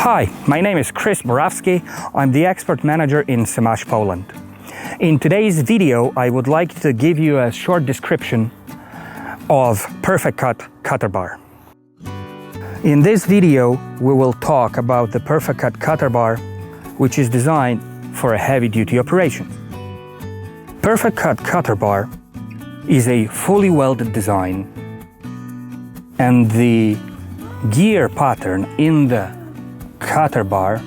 Hi, my name is Chris Borawski. I'm the Export Manager in SaMASZ Poland. In today's video, I would like to give you a short description of PerfectCUT cutterbar. In this video, we will talk about the PerfectCUT cutterbar, which is designed for a heavy-duty operation. PerfectCUT cutterbar is a fully welded design, and the gear pattern in the cutterbar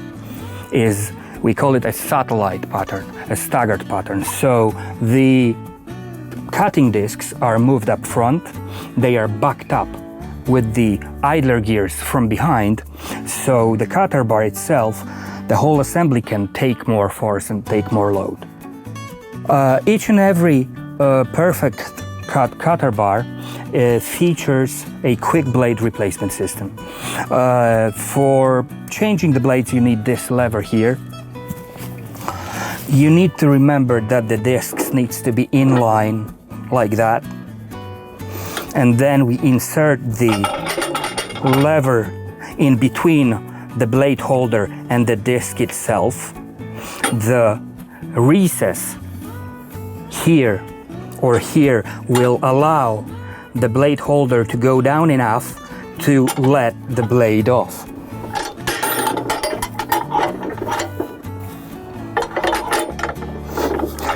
is, we call it a satellite pattern, a staggered pattern. So the cutting discs are moved up front, they are backed up with the idler gears from behind, so the cutterbar itself, the whole assembly can take more force and take more load. Each and every PerfectCUT cutterbar features a quick blade replacement system. For changing the blades, you need this lever here. You need to remember that the discs needs to be in line like that, and then we insert the lever in between the blade holder and the disc itself. The recess here or here will allow the blade holder to go down enough to let the blade off.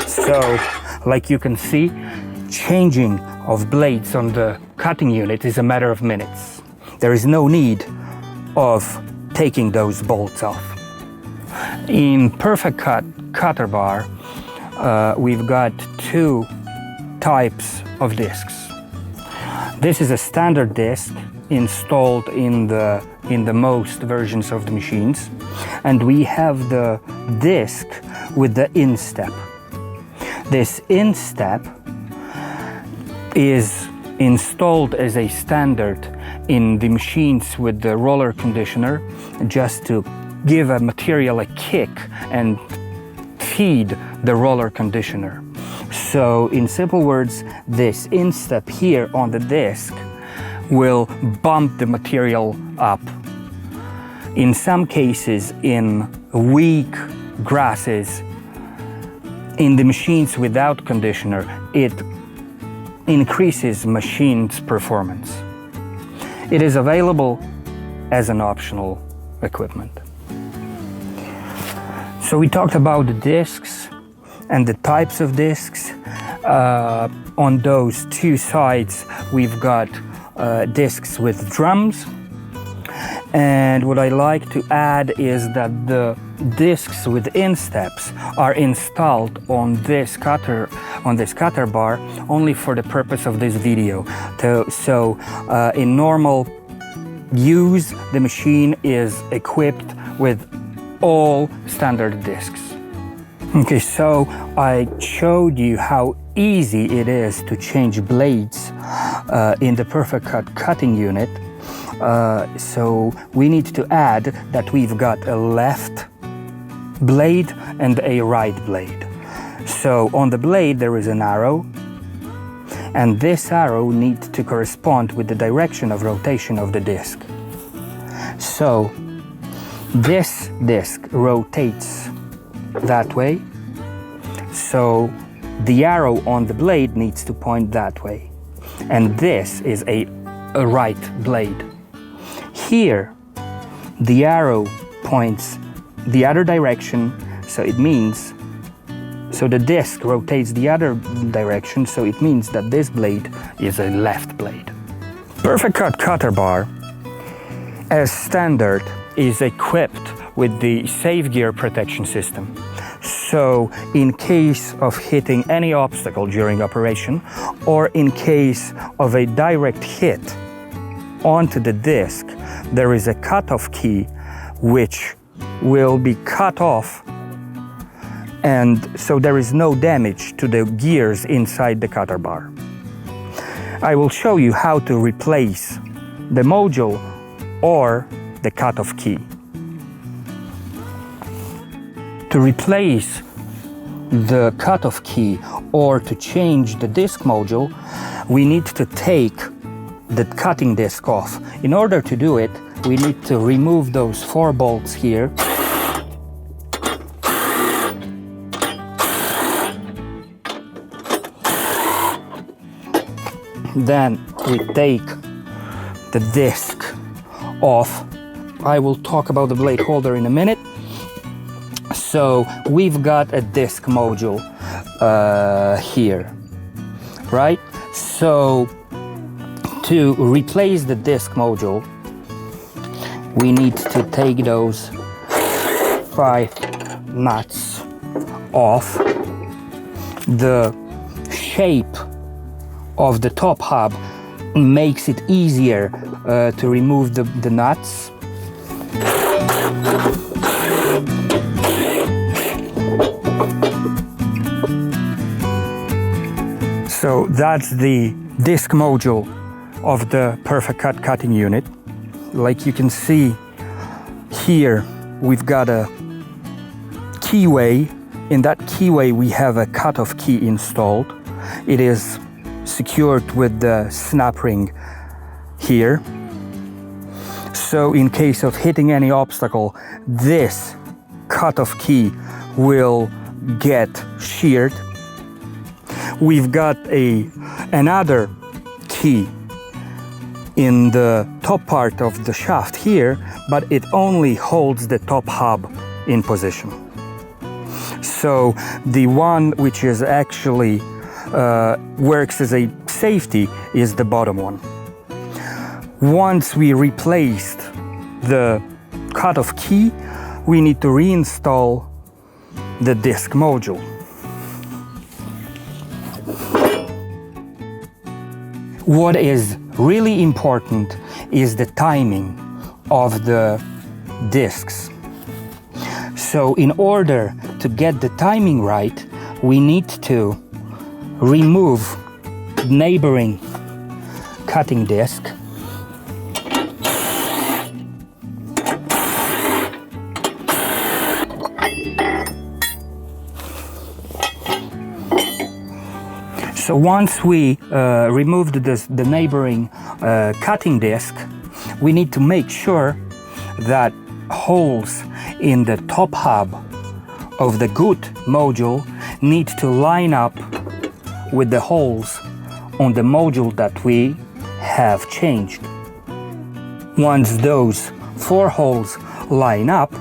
So, like you can see, changing of blades on the cutting unit is a matter of minutes. There is no need of taking those bolts off. In PerfectCUT cutterbar, we've got two types of discs. This is a standard disc installed in the most versions of the machines, and we have the disc with the instep. This instep is installed as a standard in the machines with the roller conditioner, just to give a material a kick and feed the roller conditioner. So in simple words, this instep here on the disc will bump the material up. In some cases, in weak grasses, in the machines without conditioner, it increases machine's performance. It is available as an optional equipment. So we talked about the discs and the types of discs. On those two sides, we've got discs with drums. And what I like to add is that the discs with insteps are installed on this cutter bar only for the purpose of this video. So in normal use, the machine is equipped with all standard discs. Okay, so I showed you how easy it is to change blades in the PerfectCUT cutting unit. So we need to add that we've got a left blade and a right blade. So on the blade there is an arrow, and this arrow needs to correspond with the direction of rotation of the disc. So this disc rotates that way, so the arrow on the blade needs to point that way, and this is a right blade. Here the arrow points the other direction, so the disc rotates the other direction, so it means that this blade is a left blade. PerfectCUT cutterbar, as standard, is equipped with the safe gear protection system. So in case of hitting any obstacle during operation, or in case of a direct hit onto the disc, there is a cutoff key which will be cut off, and so there is no damage to the gears inside the cutter bar. I will show you how to replace the module or the cutoff key. To replace the cutoff key or to change the disc module, we need to take the cutting disc off. In order to do it, we need to remove those 4 bolts here. Then we take the disc off. I will talk about the blade holder in a minute. So we've got a disc module here, right? So to replace the disc module, we need to take those 5 nuts off. The shape of the top hub makes it easier to remove the nuts. So that's the disc module of the PerfectCUT cutting unit. Like you can see here, we've got a keyway. In that keyway, we have a cutoff key installed. It is secured with the snap ring here. So in case of hitting any obstacle, this cutoff key will get sheared. We've got another key in the top part of the shaft here, but it only holds the top hub in position. So the one which is actually works as a safety is the bottom one. Once we replaced the cutoff key, we need to reinstall the disc module. What is really important is the timing of the discs. So in order to get the timing right, we need to remove neighboring cutting disc. So once we removed the neighboring cutting disc, we need to make sure that holes in the top hub of the GUT module need to line up with the holes on the module that we have changed. Once those 4 holes line up,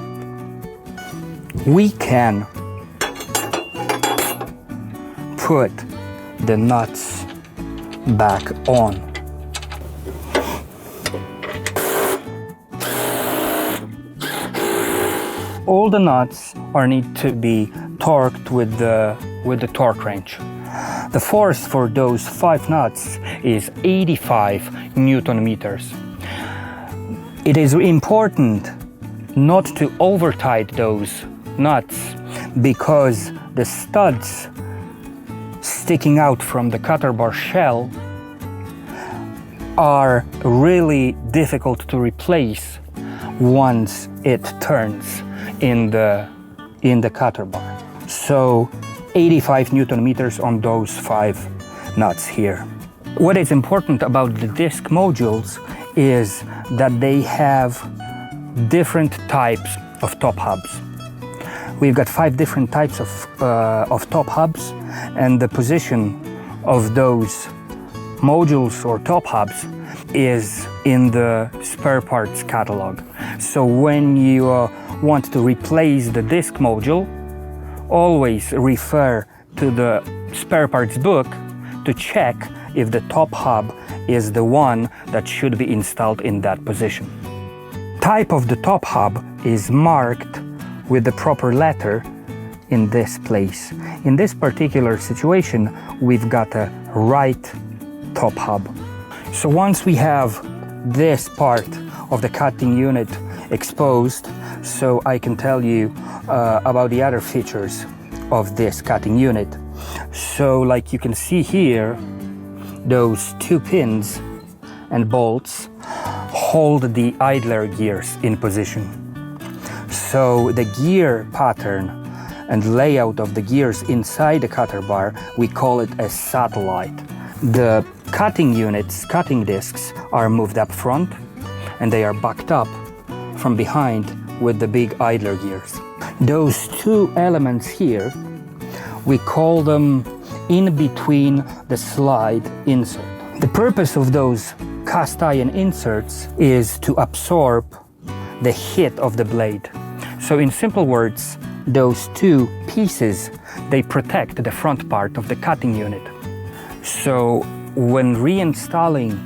we can put the nuts back on. All the nuts need to be torqued with the torque wrench. The force for those 5 nuts is 85 Newton meters. It is important not to over-tight those nuts because the studs sticking out from the cutter bar shell are really difficult to replace once it turns in the cutter bar. So 85 Newton meters on those 5 nuts here. What is important about the disc modules is that they have different types of top hubs. We've got 5 different types of top hubs, and the position of those modules or top hubs is in the spare parts catalog. So when you want to replace the disc module, always refer to the spare parts book to check if the top hub is the one that should be installed in that position. Type of the top hub is marked with the proper letter in this place. In this particular situation, we've got a right top hub. So once we have this part of the cutting unit exposed, so I can tell you about the other features of this cutting unit. So like you can see here, those 2 pins and bolts hold the idler gears in position. So the gear pattern and layout of the gears inside the cutter bar, we call it a satellite. The cutting units, cutting discs, are moved up front and they are backed up from behind with the big idler gears. Those two elements here, we call them in between the slide insert. The purpose of those cast iron inserts is to absorb the hit of the blade. So in simple words, those two pieces, they protect the front part of the cutting unit. So when reinstalling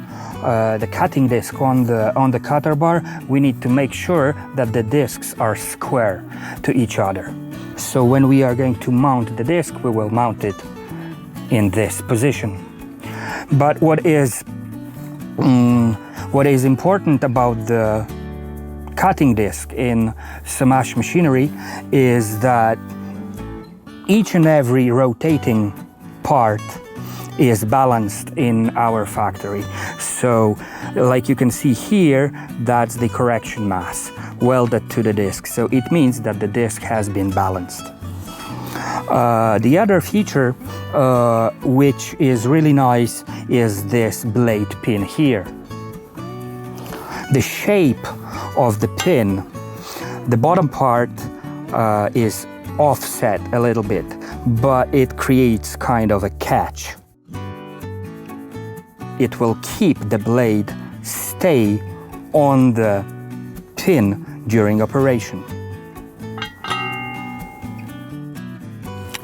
the cutting disc on the cutter bar, we need to make sure that the discs are square to each other. So when we are going to mount the disc, we will mount it in this position. But what is important about the cutting disc in SaMASZ machinery is that each and every rotating part is balanced in our factory. So like you can see here, that's the correction mass welded to the disc. So it means that the disc has been balanced. The other feature which is really nice is this blade pin here. The shape of the pin, the bottom part is offset a little bit, but it creates kind of a catch. It will keep the blade stay on the pin during operation.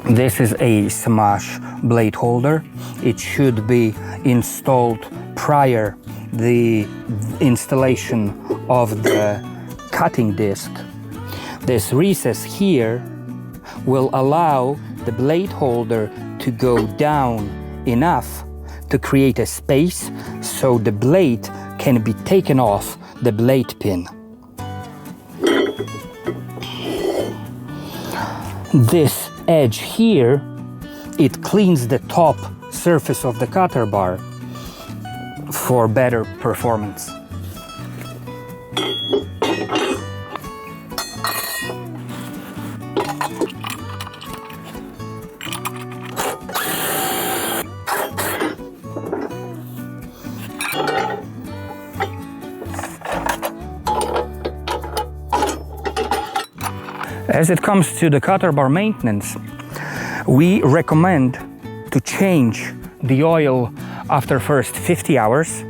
This is a SaMASZ blade holder. It should be installed prior the installation of the cutting disc. This recess here will allow the blade holder to go down enough to create a space so the blade can be taken off the blade pin. This edge here, it cleans the top surface of the cutter bar for better performance. As it comes to the cutter bar maintenance, we recommend to change the oil after first 50 hours,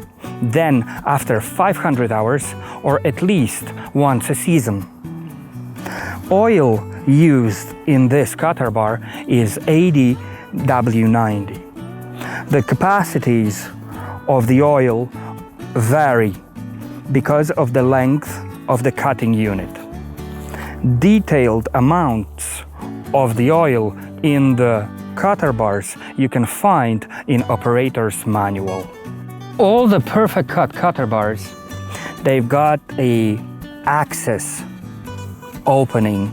then after 500 hours, or at least once a season. Oil used in this cutter bar is 80 W90. The capacities of the oil vary because of the length of the cutting unit. Detailed amounts of the oil in the cutter bars you can find in operator's manual. All the PerfectCUT cutter bars, they've got a access opening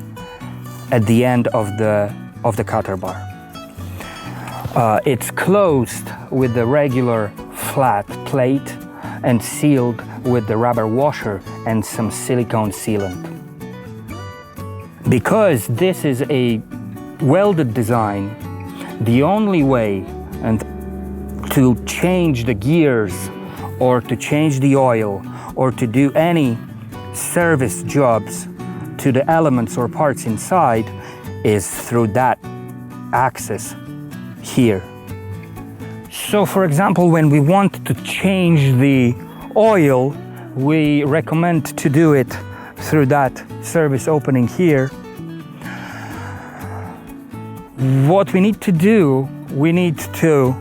at the end of the cutter bar. It's closed with the regular flat plate and sealed with the rubber washer and some silicone sealant. Because this is a welded design, the only way to change the gears or to change the oil or to do any service jobs to the elements or parts inside is through that access here. So for example, when we want to change the oil, we recommend to do it through that service opening here. What we need to do, we need to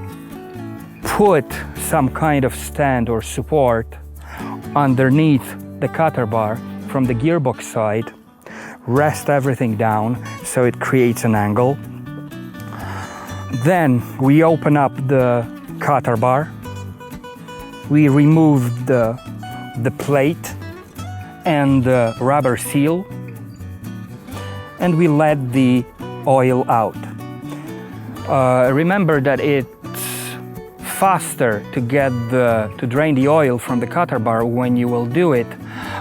put some kind of stand or support underneath the cutter bar from the gearbox side, rest everything down so it creates an angle. Then we open up the cutter bar, we remove the plate and the rubber seal, and we let the oil out. Remember that it's faster to drain the oil from the cutter bar when you will do it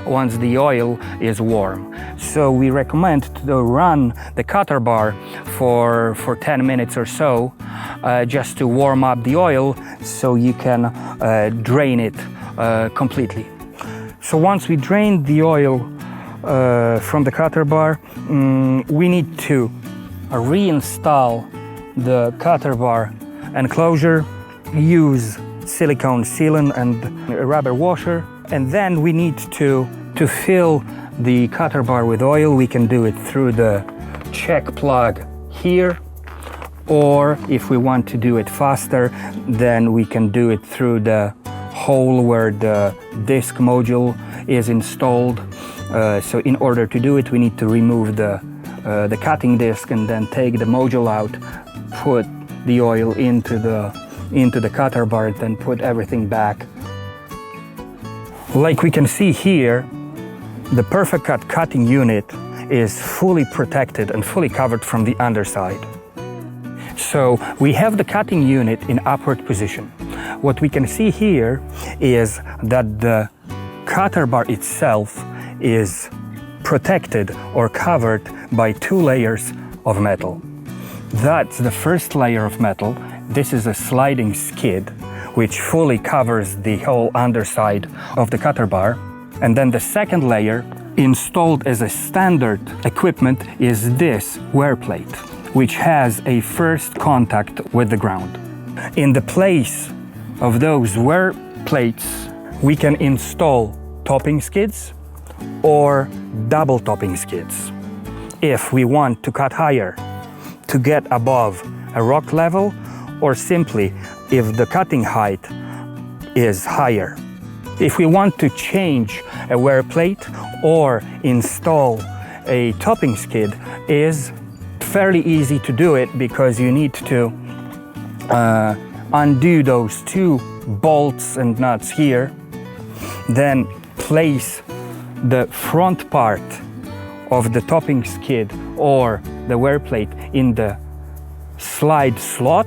once the oil is warm. So we recommend to run the cutter bar for 10 minutes or so just to warm up the oil so you can drain it completely. So once we drain the oil from the cutter bar, we need to reinstall the cutter bar enclosure, use silicone sealant and a rubber washer, and then we need to fill the cutter bar with oil. We can do it through the check plug here, or if we want to do it faster, then we can do it through the hole where the disc module is installed. So in order to do it, we need to remove the cutting disc and then take the module out, put the oil into the cutter bar, and then put everything back. Like we can see here, the PerfectCUT cutting unit is fully protected and fully covered from the underside. So we have the cutting unit in upward position. What we can see here is that the cutter bar itself is protected or covered by 2 layers of metal. That's the first layer of metal. This is a sliding skid which fully covers the whole underside of the cutter bar. And then the second layer, installed as a standard equipment, is this wear plate, which has a first contact with the ground. In the place of those wear plates, we can install topping skids or double topping skids. If we want to cut higher, to get above a rock level, or simply if the cutting height is higher. If we want to change a wear plate or install a topping skid, is fairly easy to do it, because you need to undo those 2 bolts and nuts here, then place the front part of the topping skid or the wear plate in the slide slot,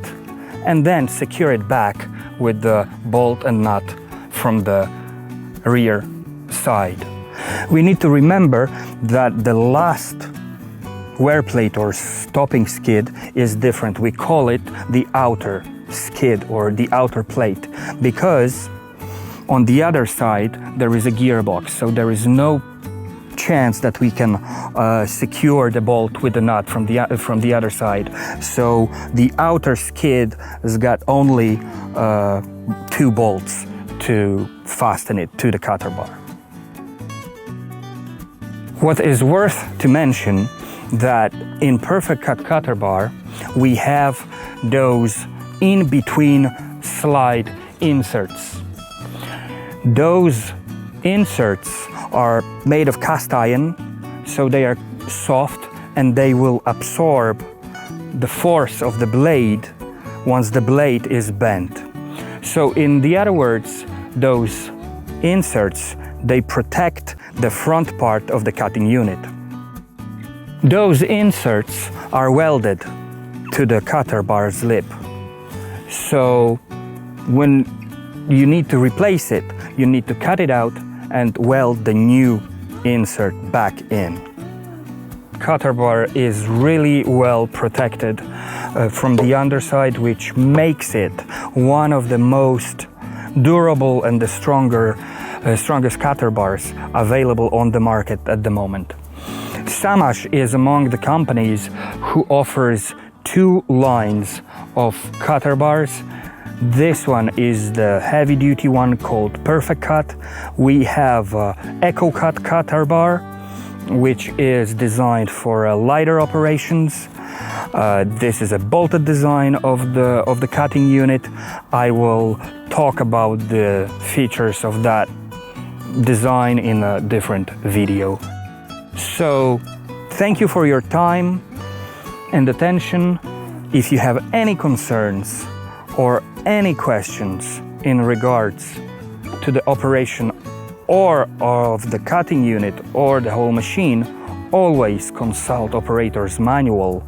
and then secure it back with the bolt and nut from the rear side. We need to remember that the last wear plate or topping skid is different. We call it the outer skid or the outer plate, because on the other side there is a gearbox, so there is no chance that we can secure the bolt with the nut from the other side. So the outer skid has got only 2 bolts to fasten it to the cutter bar. What is worth to mention, that in PerfectCUT cutter bar we have those in between slide inserts. Those inserts are made of cast iron, so they are soft and they will absorb the force of the blade once the blade is bent. So in the other words, those inserts, they protect the front part of the cutting unit. Those inserts are welded to the cutter bar's lip. So when you need to replace it, you need to cut it out and weld the new insert back in. Cutter bar is really well protected from the underside, which makes it one of the most durable and the strongest cutter bars available on the market at the moment. SaMASZ is among the companies who offers 2 lines of cutter bars. This one is the heavy-duty one called PerfectCUT. We have EcoCut cutter bar, which is designed for lighter operations. This is a bolted design of the cutting unit. I will talk about the features of that design in a different video. So, thank you for your time and attention. If you have any concerns or any questions in regards to the operation or of the cutting unit or the whole machine, always consult operator's manual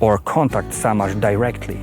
or contact SaMASZ directly.